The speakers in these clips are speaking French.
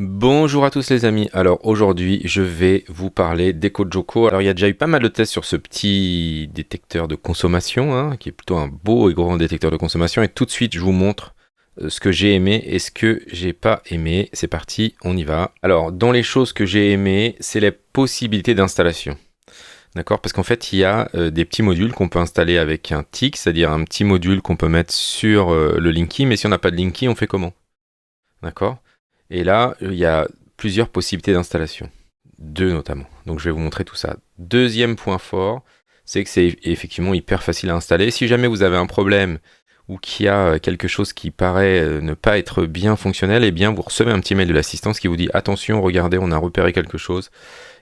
Bonjour à tous les amis, alors aujourd'hui je vais vous parler d'EcoJoco. Alors il y a déjà eu pas mal de tests sur ce petit détecteur de consommation, qui est plutôt un beau et grand détecteur de consommation, et tout de suite je vous montre ce que j'ai aimé et ce que j'ai pas aimé. C'est parti, on y va. Alors dans les choses que j'ai aimé, c'est les possibilités d'installation. D'accord, parce qu'en fait il y a des petits modules qu'on peut installer avec un TIC, c'est-à-dire un petit module qu'on peut mettre sur le Linky, mais si on n'a pas de Linky, on fait comment? D'accord. Et là, il y a plusieurs possibilités d'installation. Deux notamment. Donc je vais vous montrer tout ça. Deuxième point fort, c'est que c'est effectivement hyper facile à installer. Si jamais vous avez un problème ou qu'il y a quelque chose qui paraît ne pas être bien fonctionnel, eh bien vous recevez un petit mail de l'assistance qui vous dit attention, regardez, on a repéré quelque chose.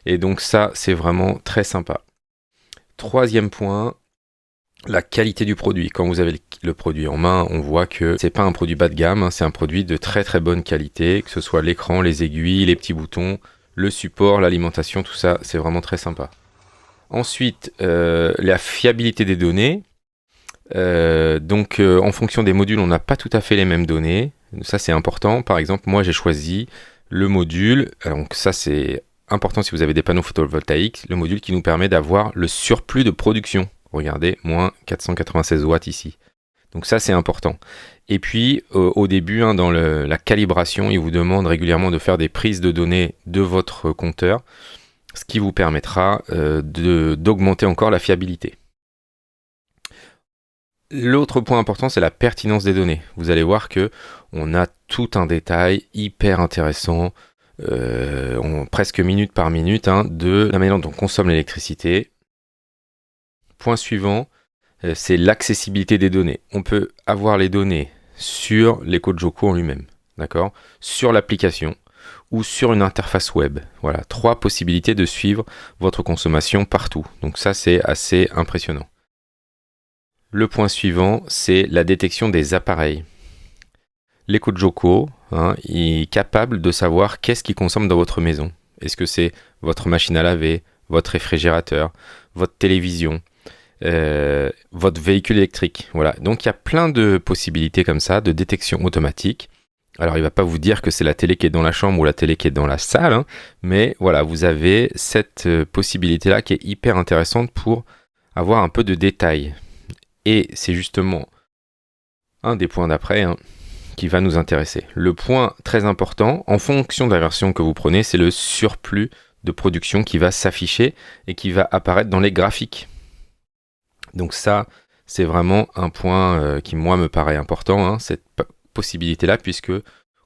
Et donc ça, c'est vraiment très sympa. Troisième point, la qualité du produit. Quand vous avez le produit en main, on voit que c'est pas un produit bas de gamme, c'est un produit de très très bonne qualité, que ce soit l'écran, les aiguilles, les petits boutons, le support, l'alimentation, tout ça, c'est vraiment très sympa. Ensuite, la fiabilité des données. En fonction des modules, on n'a pas tout à fait les mêmes données. Ça, c'est important. Par exemple, moi, j'ai choisi le module. Donc ça, c'est important si vous avez des panneaux photovoltaïques. Le module qui nous permet d'avoir le surplus de production. Regardez, moins 496 watts ici. Donc ça, c'est important. Et puis, au début, dans la calibration, il vous demande régulièrement de faire des prises de données de votre compteur, ce qui vous permettra d'augmenter encore la fiabilité. L'autre point important, c'est la pertinence des données. Vous allez voir que on a tout un détail hyper intéressant, presque minute par minute, de la manière dont on consomme l'électricité. Point suivant, c'est l'accessibilité des données. On peut avoir les données sur l'EcoJoco en lui-même, d'accord, sur l'application ou sur une interface web. Voilà, 3 possibilités de suivre votre consommation partout. Donc ça, c'est assez impressionnant. Le point suivant, c'est la détection des appareils. L'EcoJoco est capable de savoir qu'est-ce qui consomme dans votre maison. Est-ce que c'est votre machine à laver, votre réfrigérateur, votre télévision, votre véhicule électrique. Voilà. Donc il y a plein de possibilités comme ça, de détection automatique. Alors il ne va pas vous dire que c'est la télé qui est dans la chambre ou la télé qui est dans la salle, mais voilà, vous avez cette possibilité-là qui est hyper intéressante pour avoir un peu de détails. Et c'est justement un des points d'après qui va nous intéresser. Le point très important, en fonction de la version que vous prenez, c'est le surplus de production qui va s'afficher et qui va apparaître dans les graphiques. Donc ça, c'est vraiment un point qui, moi, me paraît important, cette possibilité-là, puisque,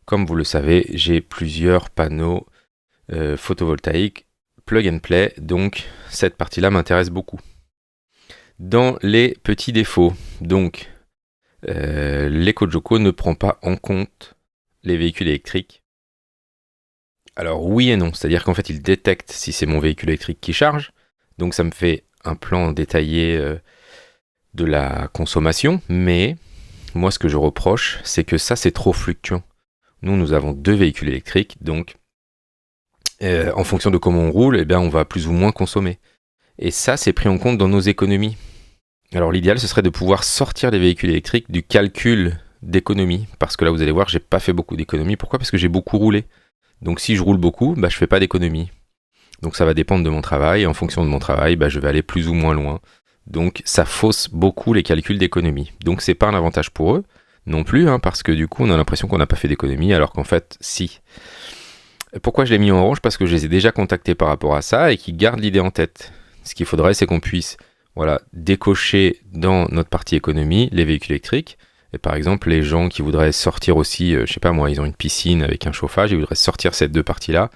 comme vous le savez, j'ai plusieurs panneaux photovoltaïques plug and play, donc cette partie-là m'intéresse beaucoup. Dans les petits défauts, donc, l'EcoJoco ne prend pas en compte les véhicules électriques. Alors oui et non, c'est-à-dire qu'en fait, il détecte si c'est mon véhicule électrique qui charge, donc ça me fait un plan détaillé de la consommation, mais moi ce que je reproche, c'est que ça c'est trop fluctuant. Nous avons 2 véhicules électriques, donc en fonction de comment on roule, on va plus ou moins consommer. Et ça c'est pris en compte dans nos économies. Alors l'idéal ce serait de pouvoir sortir les véhicules électriques du calcul d'économie, parce que là vous allez voir, j'ai pas fait beaucoup d'économies. Pourquoi? Parce que j'ai beaucoup roulé. Donc si je roule beaucoup, je fais pas d'économie. Donc ça va dépendre de mon travail, et en fonction de mon travail, je vais aller plus ou moins loin. Donc ça fausse beaucoup les calculs d'économie. Donc c'est pas un avantage pour eux non plus, parce que du coup on a l'impression qu'on n'a pas fait d'économie, alors qu'en fait si. Pourquoi je l'ai mis en orange? Parce que je les ai déjà contactés par rapport à ça et qu'ils gardent l'idée en tête. Ce qu'il faudrait, c'est qu'on puisse décocher dans notre partie économie les véhicules électriques. Et par exemple, les gens qui voudraient sortir aussi, je sais pas moi, ils ont une piscine avec un chauffage, ils voudraient sortir ces 2 parties-là,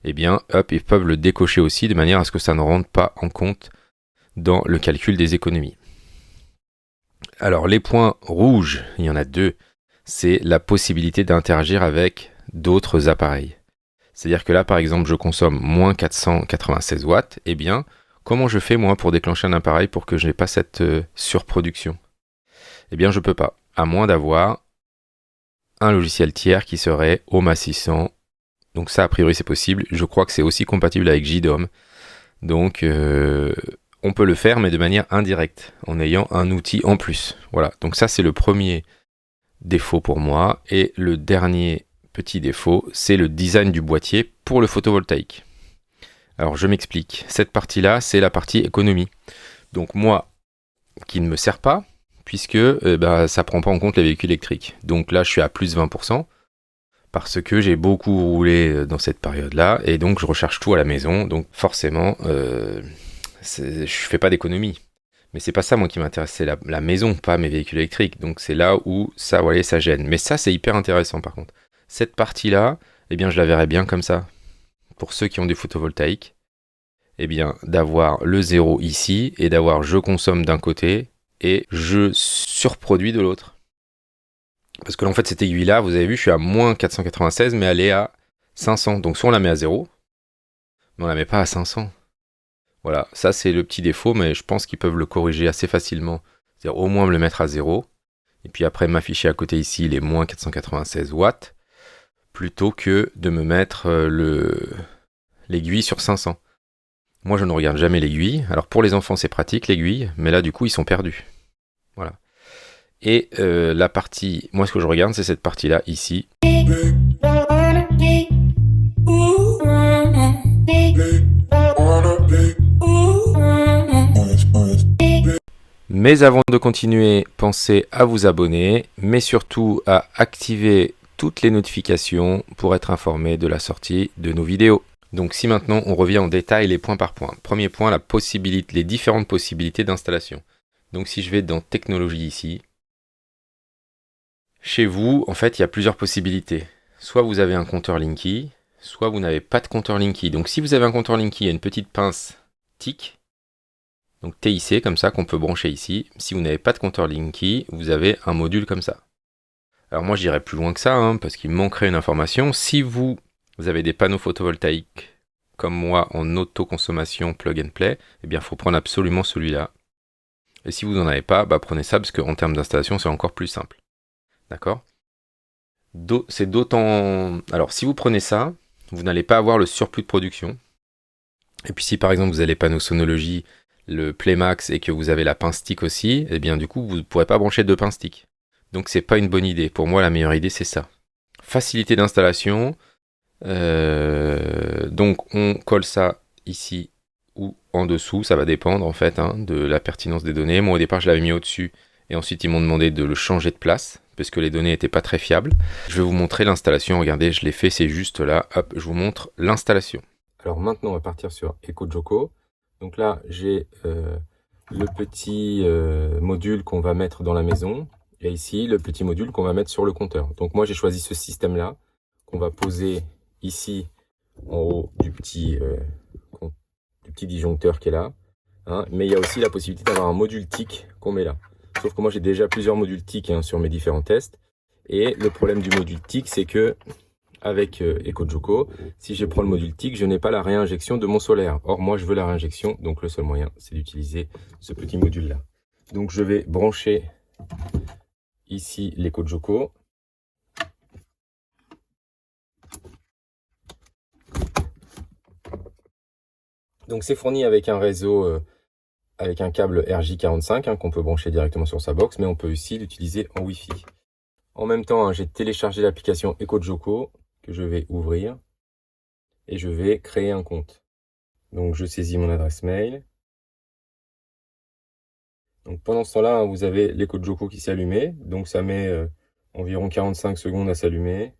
ils peuvent le décocher aussi de manière à ce que ça ne rentre pas en compte dans le calcul des économies. Alors les points rouges, il y en a 2, c'est la possibilité d'interagir avec d'autres appareils. C'est-à-dire que là par exemple je consomme moins 496 watts, comment je fais moi pour déclencher un appareil pour que je n'ai pas cette surproduction? Je peux pas, à moins d'avoir un logiciel tiers qui serait Home Assistant. Donc ça a priori c'est possible, je crois que c'est aussi compatible avec JDOM. Donc on peut le faire, mais de manière indirecte, en ayant un outil en plus. Voilà, donc ça c'est le premier défaut pour moi. Et le dernier petit défaut, c'est le design du boîtier pour le photovoltaïque. Alors je m'explique, cette partie-là, c'est la partie économie. Donc moi, qui ne me sert pas, puisque ça prend pas en compte les véhicules électriques. Donc là, je suis à plus 20%, parce que j'ai beaucoup roulé dans cette période-là, et donc je recharge tout à la maison, donc forcément, je fais pas d'économie. Mais c'est pas ça moi qui m'intéresse, c'est la maison, pas mes véhicules électriques. Donc c'est là où ça, vous voyez, ça gêne. Mais ça, c'est hyper intéressant par contre. Cette partie-là, eh bien je la verrais bien comme ça. Pour ceux qui ont du photovoltaïque, eh bien d'avoir le zéro ici et d'avoir je consomme d'un côté et je surproduis de l'autre. Parce que là, en fait, cette aiguille-là, vous avez vu, je suis à moins 496, mais elle est à 500. Donc soit on la met à 0, mais on la met pas à 500. Voilà, ça c'est le petit défaut, mais je pense qu'ils peuvent le corriger assez facilement. C'est-à-dire au moins me le mettre à 0, et puis après m'afficher à côté ici les moins 496 watts, plutôt que de me mettre l'aiguille sur 500. Moi je ne regarde jamais l'aiguille. Alors pour les enfants c'est pratique l'aiguille, mais là du coup ils sont perdus. Voilà. Et la partie, moi ce que je regarde c'est cette partie-là ici. Mais avant de continuer, pensez à vous abonner, mais surtout à activer toutes les notifications pour être informé de la sortie de nos vidéos. Donc si maintenant on revient en détail les points par point. Premier point, les différentes possibilités d'installation. Donc si je vais dans technologie ici, chez vous, en fait, il y a plusieurs possibilités. Soit vous avez un compteur Linky, soit vous n'avez pas de compteur Linky. Donc si vous avez un compteur Linky, il y a une petite pince TIC, donc TIC comme ça qu'on peut brancher ici. Si vous n'avez pas de compteur Linky, vous avez un module comme ça. Alors moi j'irai plus loin que ça, parce qu'il manquerait une information. Si vous avez des panneaux photovoltaïques comme moi en autoconsommation plug and play, eh bien il faut prendre absolument celui-là. Et si vous n'en avez pas, prenez ça parce qu'en termes d'installation c'est encore plus simple. D'accord ? C'est d'autant... Alors si vous prenez ça, vous n'allez pas avoir le surplus de production. Et puis si par exemple vous avez les panneaux Sonology, le Playmax et que vous avez la pince stick aussi, eh bien du coup vous ne pourrez pas brancher deux pinces stick. Donc c'est pas une bonne idée. Pour moi la meilleure idée c'est ça. Facilité d'installation. Donc on colle ça ici ou en dessous, ça va dépendre en fait de la pertinence des données. Moi au départ je l'avais mis au-dessus et ensuite ils m'ont demandé de le changer de place parce que les données n'étaient pas très fiables. Je vais vous montrer l'installation, regardez je l'ai fait, c'est juste là, hop, je vous montre l'installation. Alors maintenant on va partir sur EcoJoco. Donc là j'ai le petit module qu'on va mettre dans la maison et ici le petit module qu'on va mettre sur le compteur. Donc moi j'ai choisi ce système là qu'on va poser ici en haut du petit disjoncteur qui est là. Mais il y a aussi la possibilité d'avoir un module TIC qu'on met là. Sauf que moi j'ai déjà plusieurs modules TIC sur mes différents tests. Et le problème du module TIC, c'est que avec EcoJoco, si je prends le module TIC, je n'ai pas la réinjection de mon solaire. Or moi je veux la réinjection, donc le seul moyen c'est d'utiliser ce petit module là. Donc je vais brancher ici l'EcoJoco. Donc c'est fourni avec un réseau, avec un câble RJ45 qu'on peut brancher directement sur sa box, mais on peut aussi l'utiliser en Wi-Fi. En même temps, j'ai téléchargé l'application EcoJoco que je vais ouvrir et je vais créer un compte. Donc je saisis mon adresse mail. Donc pendant ce temps-là, vous avez l'EcoJoco qui s'est allumé, donc ça met environ 45 secondes à s'allumer.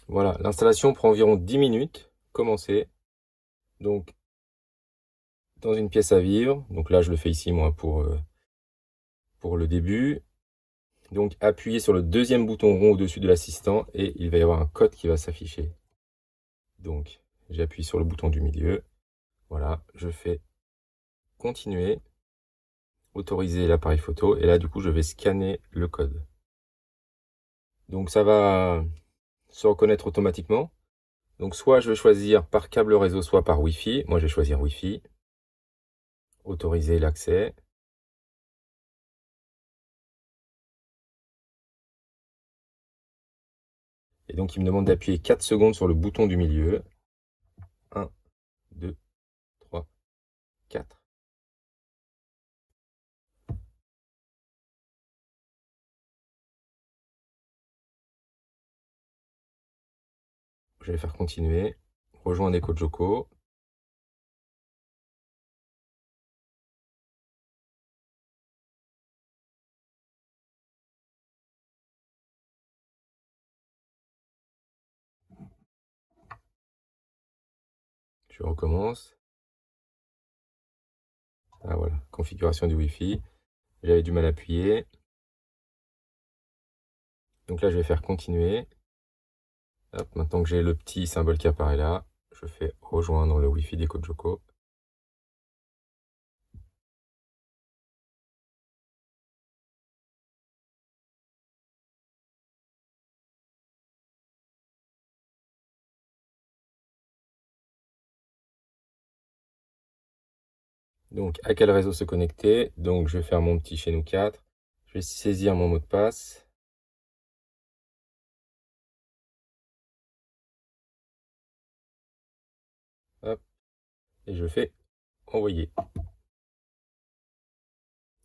Voilà, l'installation prend environ 10 minutes. Commencer. Donc dans une pièce à vivre. Donc là, je le fais ici moi pour le début. Donc appuyez sur le deuxième bouton rond au-dessus de l'assistant et il va y avoir un code qui va s'afficher. Donc j'appuie sur le bouton du milieu. Voilà, je fais continuer, autoriser l'appareil photo et là du coup je vais scanner le code. Donc ça va se reconnaître automatiquement. Donc soit je vais choisir par câble réseau, soit par Wi-Fi. Moi je vais choisir Wi-Fi. Autoriser l'accès. Et donc il me demande d'appuyer 4 secondes sur le bouton du milieu. 1, 2, 3, 4. je vais faire continuer, rejoindre EcoJoco. Je recommence. Ah voilà, configuration du Wi-Fi. J'avais du mal à appuyer. Donc là, je vais faire continuer. Hop, maintenant que j'ai le petit symbole qui apparaît là, je fais rejoindre le Wi-Fi d'EcoJoco. Donc, à quel réseau se connecter? Donc, je vais faire mon petit chez nous 4. Je vais saisir mon mot de passe. Hop, et je fais envoyer.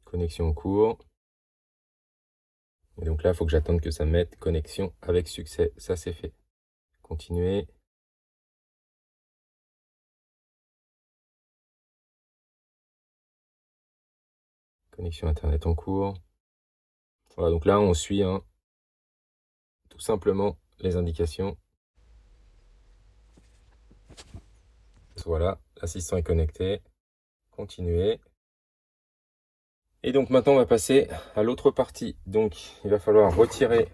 Connexion en cours. Et donc là, il faut que j'attende que ça mette connexion avec succès. Ça, c'est fait. Continuer. Connexion Internet en cours. Voilà, donc là, on suit tout simplement les indications. Voilà, l'assistant est connecté. Continuer. Et donc maintenant, on va passer à l'autre partie. Donc, il va falloir retirer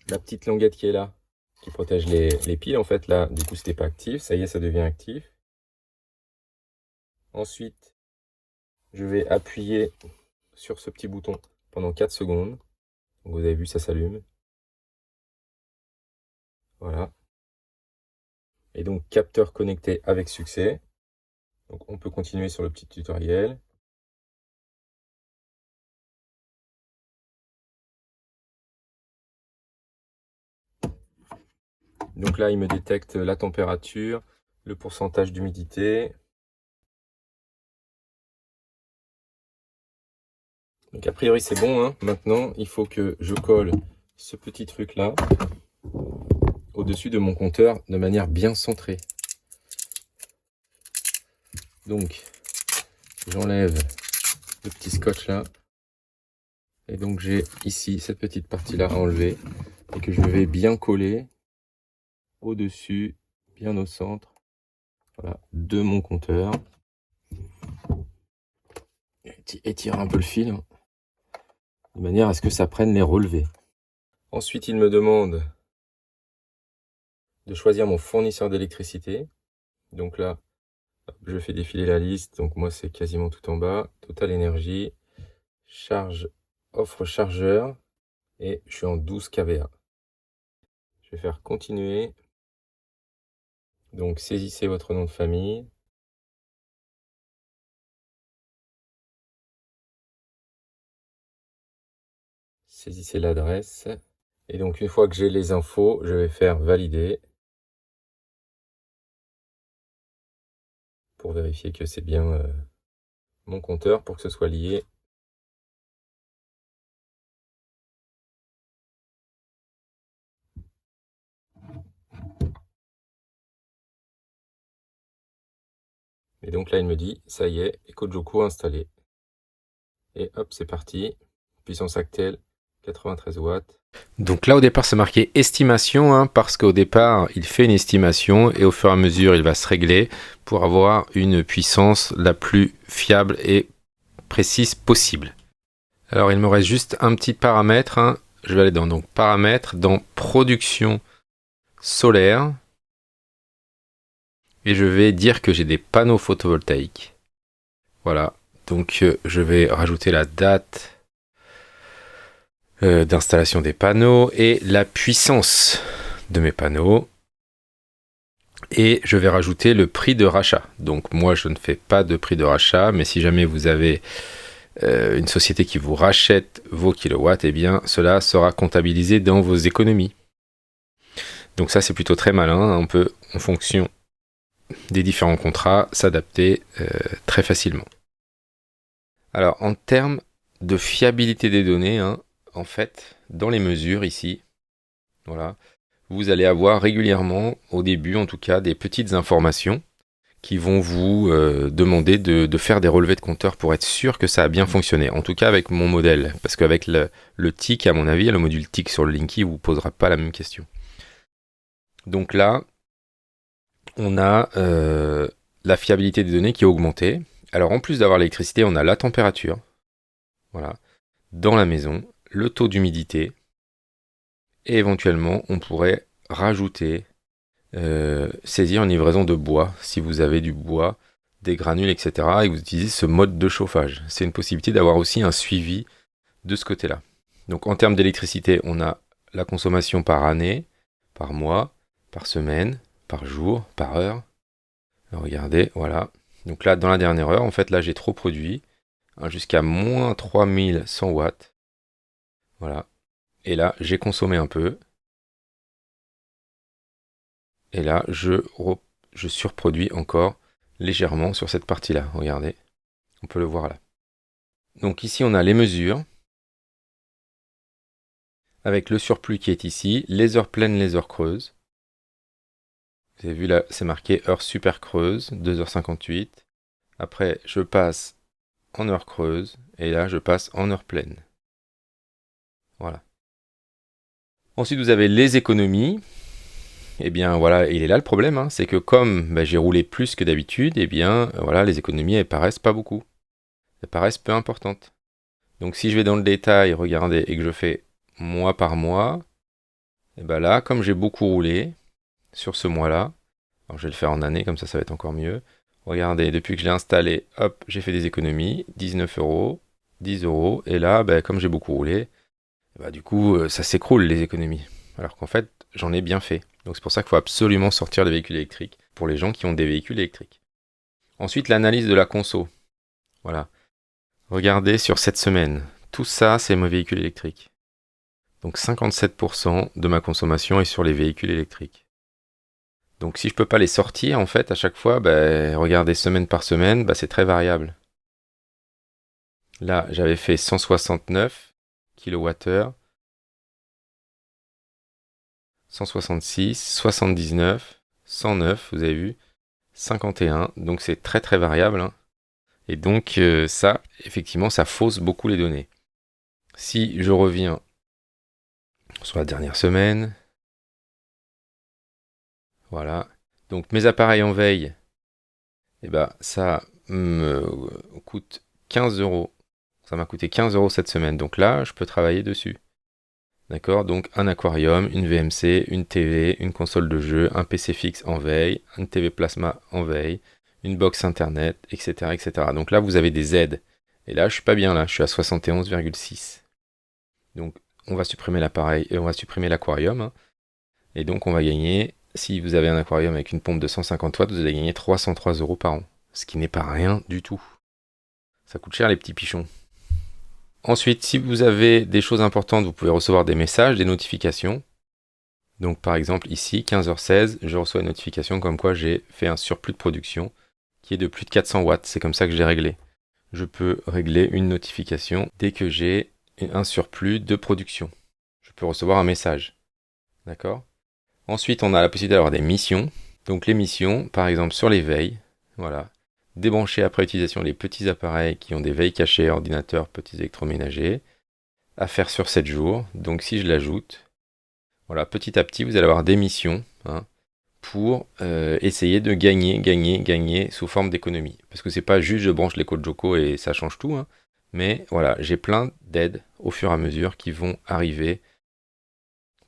la petite languette qui est là, qui protège les piles. En fait, là, du coup, c'était pas actif. Ça y est, ça devient actif. Ensuite, je vais appuyer sur ce petit bouton pendant 4 secondes. Donc, vous avez vu, ça s'allume. Voilà. Et donc, capteur connecté avec succès. Donc, on peut continuer sur le petit tutoriel. Donc là, il me détecte la température, le pourcentage d'humidité. Donc a priori, c'est bon, hein. Maintenant, il faut que je colle ce petit truc-là au-dessus de mon compteur de manière bien centrée. Donc, j'enlève le petit scotch là. Et donc, j'ai ici cette petite partie-là à enlever et que je vais bien coller au-dessus, bien au centre, voilà, de mon compteur. Étirer un peu le fil, hein, de manière à ce que ça prenne les relevés. Ensuite, il me demande de choisir mon fournisseur d'électricité. Donc là, je fais défiler la liste. Donc moi, c'est quasiment tout en bas. Total Énergie, charge, offre chargeur. Et je suis en 12 kVA. Je vais faire continuer. Donc saisissez votre nom de famille. Saisissez l'adresse. Et donc une fois que j'ai les infos, je vais faire valider. Pour vérifier que c'est bien mon compteur, pour que ce soit lié. Et donc là, il me dit, ça y est, EcoJoco installé. Et hop, c'est parti. Puissance actuelle, 93 watts. Donc là, au départ, c'est marqué estimation, hein, parce qu'au départ, il fait une estimation et au fur et à mesure, il va se régler pour avoir une puissance la plus fiable et précise possible. Alors, il me reste juste un petit paramètre, hein. Je vais aller dans donc, paramètres, dans production solaire. Et je vais dire que j'ai des panneaux photovoltaïques. Voilà. Donc, je vais rajouter la date d'installation des panneaux et la puissance de mes panneaux. Et je vais rajouter le prix de rachat. Donc moi, je ne fais pas de prix de rachat, mais si jamais vous avez une société qui vous rachète vos kilowatts, eh bien, cela sera comptabilisé dans vos économies. Donc ça, c'est plutôt très malin. On peut, en fonction des différents contrats, s'adapter très facilement. Alors, en termes de fiabilité des données, hein, en fait, dans les mesures ici, voilà, vous allez avoir régulièrement, au début en tout cas, des petites informations qui vont vous demander de faire des relevés de compteur pour être sûr que ça a bien fonctionné. En tout cas avec mon modèle, parce qu'avec le TIC, à mon avis, le module TIC sur le Linky ne vous posera pas la même question. Donc là, on a la fiabilité des données qui est augmentée. Alors en plus d'avoir l'électricité, on a la température, voilà, dans la maison, le taux d'humidité, et éventuellement on pourrait rajouter, saisir une livraison de bois, si vous avez du bois, des granules, etc., et vous utilisez ce mode de chauffage. C'est une possibilité d'avoir aussi un suivi de ce côté-là. Donc en termes d'électricité, on a la consommation par année, par mois, par semaine, par jour, par heure. Alors, regardez, voilà. Donc là, dans la dernière heure, en fait, là, j'ai trop produit, hein, jusqu'à moins 3100 watts. Voilà. Et là, j'ai consommé un peu. Et là, je surproduis encore légèrement sur cette partie-là. Regardez, on peut le voir là. Donc ici, on a les mesures, avec le surplus qui est ici, les heures pleines, les heures creuses. Vous avez vu là, c'est marqué heure super creuse, 2h58. Après, je passe en heure creuse, et là, je passe en heure pleine. Voilà. Ensuite, vous avez les économies. Eh bien, voilà, il est là le problème, hein, c'est que comme j'ai roulé plus que d'habitude, eh bien, voilà, les économies, elles paraissent pas beaucoup. Elles paraissent peu importantes. Donc, si je vais dans le détail, regardez, et que je fais mois par mois, et bien là, comme j'ai beaucoup roulé sur ce mois-là, alors je vais le faire en année, comme ça va être encore mieux. Regardez, depuis que je l'ai installé, hop, j'ai fait des économies, 19 euros, 10 euros, et là, comme j'ai beaucoup roulé, du coup, ça s'écroule les économies. Alors qu'en fait, j'en ai bien fait. Donc c'est pour ça qu'il faut absolument sortir les véhicules électriques pour les gens qui ont des véhicules électriques. Ensuite, l'analyse de la conso. Voilà. Regardez sur cette semaine. Tout ça, c'est mes véhicules électriques. Donc 57% de ma consommation est sur les véhicules électriques. Donc si je ne peux pas les sortir, en fait, à chaque fois, regardez semaine par semaine, c'est très variable. Là, j'avais fait 169 kWh, 166, 79, 109, vous avez vu, 51, donc c'est très très variable, hein. Et donc ça, effectivement, ça fausse beaucoup les données. Si je reviens sur la dernière semaine, voilà, donc mes appareils en veille, ça me coûte 15 euros. Ça m'a coûté 15 euros cette semaine, donc là, je peux travailler dessus. D'accord? Donc un aquarium, une VMC, une TV, une console de jeu, un PC fixe en veille, une TV plasma en veille, une box internet, etc., etc. Donc là, vous avez des aides. Et là, je suis pas bien là, je suis à 71,6. Donc on va supprimer l'appareil et on va supprimer l'aquarium, hein. Et donc on va gagner, si vous avez un aquarium avec une pompe de 150 watts, vous allez gagner 303 euros par an. Ce qui n'est pas rien du tout. Ça coûte cher les petits pichons. Ensuite, si vous avez des choses importantes, vous pouvez recevoir des messages, des notifications. Donc par exemple ici, 15h16, je reçois une notification comme quoi j'ai fait un surplus de production qui est de plus de 400 watts. C'est comme ça que j'ai réglé. Je peux régler une notification dès que j'ai un surplus de production. Je peux recevoir un message. D'accord? Ensuite, on a la possibilité d'avoir des missions. Donc les missions, par exemple sur les veilles, voilà. Débrancher après utilisation les petits appareils qui ont des veilles cachées, ordinateurs, petits électroménagers, à faire sur 7 jours. Donc si je l'ajoute, voilà, petit à petit, vous allez avoir des missions, hein, pour essayer de gagner sous forme d'économie. Parce que c'est pas juste je branche les codes Joko et ça change tout, hein, mais voilà, j'ai plein d'aides au fur et à mesure qui vont arriver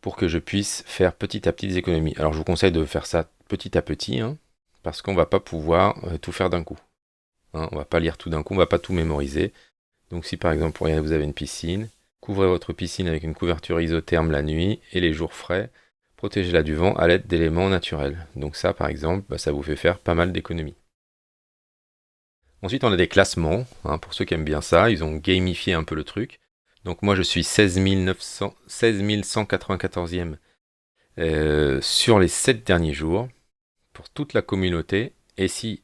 pour que je puisse faire petit à petit des économies. Alors je vous conseille de faire ça petit à petit, hein, parce qu'on va pas pouvoir tout faire d'un coup. Hein, on va pas lire tout d'un coup, on va pas tout mémoriser. Donc si par exemple vous avez une piscine, couvrez votre piscine avec une couverture isotherme la nuit et les jours frais, protégez-la du vent à l'aide d'éléments naturels. Donc ça par exemple, ça vous fait faire pas mal d'économies. Ensuite on a des classements, hein, pour ceux qui aiment bien ça, ils ont gamifié un peu le truc. Donc moi je suis 16 194e sur les 7 derniers jours pour toute la communauté. Et si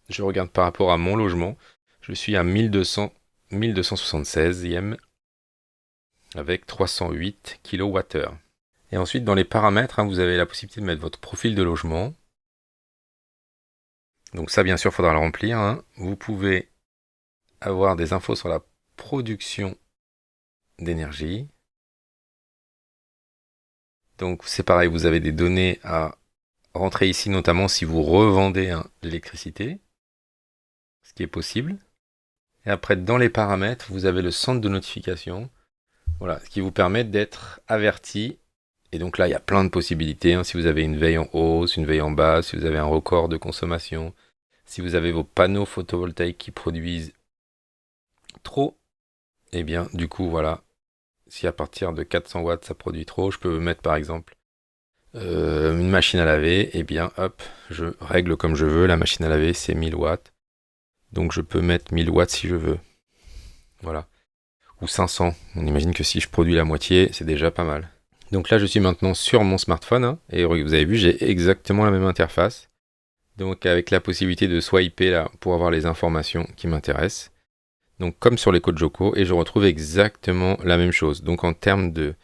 je regarde par rapport à mon logement, je suis à 1276e avec 308 kWh. Et ensuite, dans les paramètres, vous avez la possibilité de mettre votre profil de logement. Donc ça, bien sûr, il faudra le remplir. Vous pouvez avoir des infos sur la production d'énergie. Donc c'est pareil, vous avez des données à rentrer ici, notamment si vous revendez l'électricité, ce qui est possible. Et après, dans les paramètres, vous avez le centre de notification, voilà, ce qui vous permet d'être averti. Et donc là, il y a plein de possibilités. Si vous avez une veille en hausse, une veille en basse, si vous avez un record de consommation, si vous avez vos panneaux photovoltaïques qui produisent trop, et bien du coup, voilà, si à partir de 400 watts ça produit trop, je peux mettre par exemple une machine à laver, et bien hop, je règle comme je veux. La machine à laver, c'est 1000 watts. Donc je peux mettre 1000 watts si je veux. Voilà. Ou 500. On imagine que si je produis la moitié, c'est déjà pas mal. Donc là, je suis maintenant sur mon smartphone. Et vous avez vu, j'ai exactement la même interface. Donc avec la possibilité de swiper là pour avoir les informations qui m'intéressent. Donc comme sur les codes Joko. Et je retrouve exactement la même chose. Donc en termes de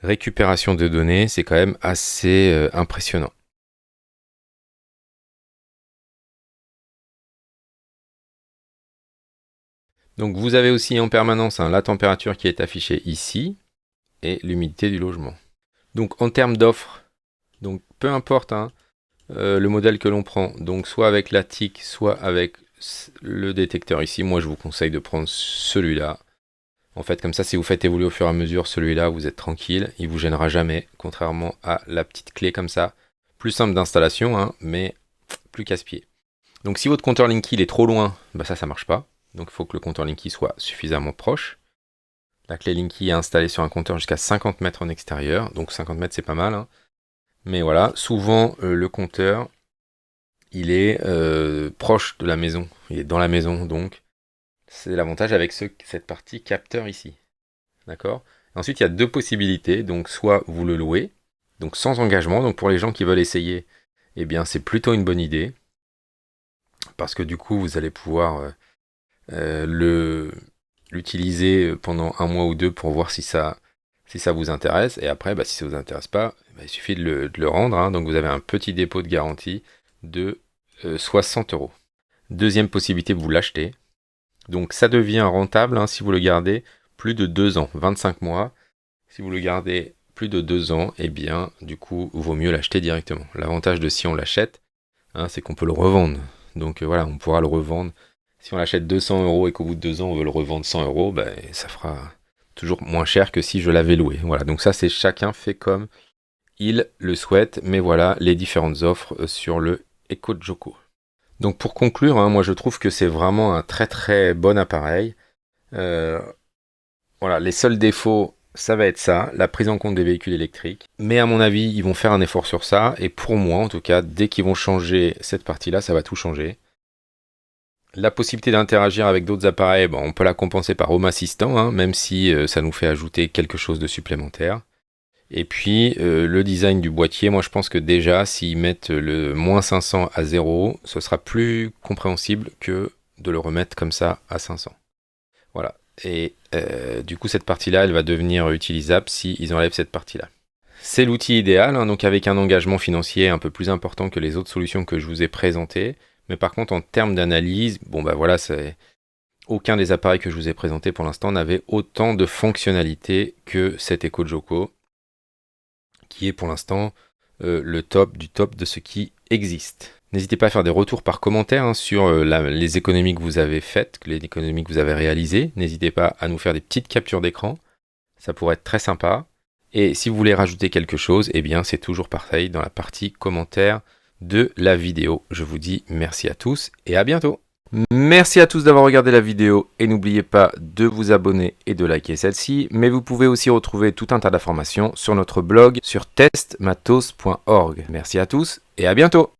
récupération de données, c'est quand même assez impressionnant. Donc vous avez aussi en permanence la température qui est affichée ici et l'humidité du logement. Donc en termes d'offres, donc peu importe le modèle que l'on prend, donc soit avec la TIC, soit avec le détecteur ici, moi je vous conseille de prendre celui-là. En fait, comme ça, si vous faites évoluer au fur et à mesure celui-là, vous êtes tranquille, il vous gênera jamais, contrairement à la petite clé comme ça. Plus simple d'installation, mais plus casse-pied. Donc si votre compteur Linky il est trop loin, ça marche pas. Donc il faut que le compteur Linky soit suffisamment proche. La clé Linky est installée sur un compteur jusqu'à 50 mètres en extérieur, donc 50 mètres c'est pas mal. Mais voilà, souvent le compteur, il est proche de la maison, il est dans la maison, donc c'est l'avantage avec cette partie capteur ici. D'accord ? Ensuite, il y a deux possibilités, donc soit vous le louez, donc sans engagement, donc pour les gens qui veulent essayer, eh bien c'est plutôt une bonne idée, parce que du coup vous allez pouvoir l'utiliser pendant 1 mois ou 2 pour voir si ça vous intéresse, et après si ça vous intéresse pas, il suffit de le rendre, donc vous avez un petit dépôt de garantie de 60 €. Deuxième possibilité, vous l'achetez, donc ça devient rentable si vous le gardez plus de 2 ans, 25 mois, si vous le gardez plus de 2 ans, et bien du coup vaut mieux l'acheter directement. L'avantage de si on l'achète, c'est qu'on peut le revendre, donc voilà, on pourra le revendre. Si on l'achète 200 € et qu'au bout de 2 ans on veut le revendre 100 €, ça fera toujours moins cher que si je l'avais loué. Voilà, donc ça c'est chacun fait comme il le souhaite, mais voilà les différentes offres sur le EcoJoko. Donc pour conclure, moi je trouve que c'est vraiment un très très bon appareil. Voilà, les seuls défauts, ça va être ça, la prise en compte des véhicules électriques. Mais à mon avis, ils vont faire un effort sur ça, et pour moi en tout cas, dès qu'ils vont changer cette partie-là, ça va tout changer. La possibilité d'interagir avec d'autres appareils, on peut la compenser par Home Assistant, même si ça nous fait ajouter quelque chose de supplémentaire. Et puis le design du boîtier, moi je pense que déjà s'ils mettent le -500 à 0, ce sera plus compréhensible que de le remettre comme ça à 500. Voilà. Et du coup cette partie-là, elle va devenir utilisable s'ils enlèvent cette partie-là. C'est l'outil idéal, donc avec un engagement financier un peu plus important que les autres solutions que je vous ai présentées. Mais par contre, en termes d'analyse, voilà, aucun des appareils que je vous ai présentés pour l'instant n'avait autant de fonctionnalités que cet EcoJoko, qui est pour l'instant le top du top de ce qui existe. N'hésitez pas à faire des retours par commentaire sur les économies que vous avez faites, les économies que vous avez réalisées. N'hésitez pas à nous faire des petites captures d'écran, ça pourrait être très sympa. Et si vous voulez rajouter quelque chose, eh bien c'est toujours pareil dans la partie commentaires de la vidéo. Je vous dis merci à tous et à bientôt. Merci à tous d'avoir regardé la vidéo et n'oubliez pas de vous abonner et de liker celle-ci, mais vous pouvez aussi retrouver tout un tas d'informations sur notre blog sur testmatos.org. Merci à tous et à bientôt.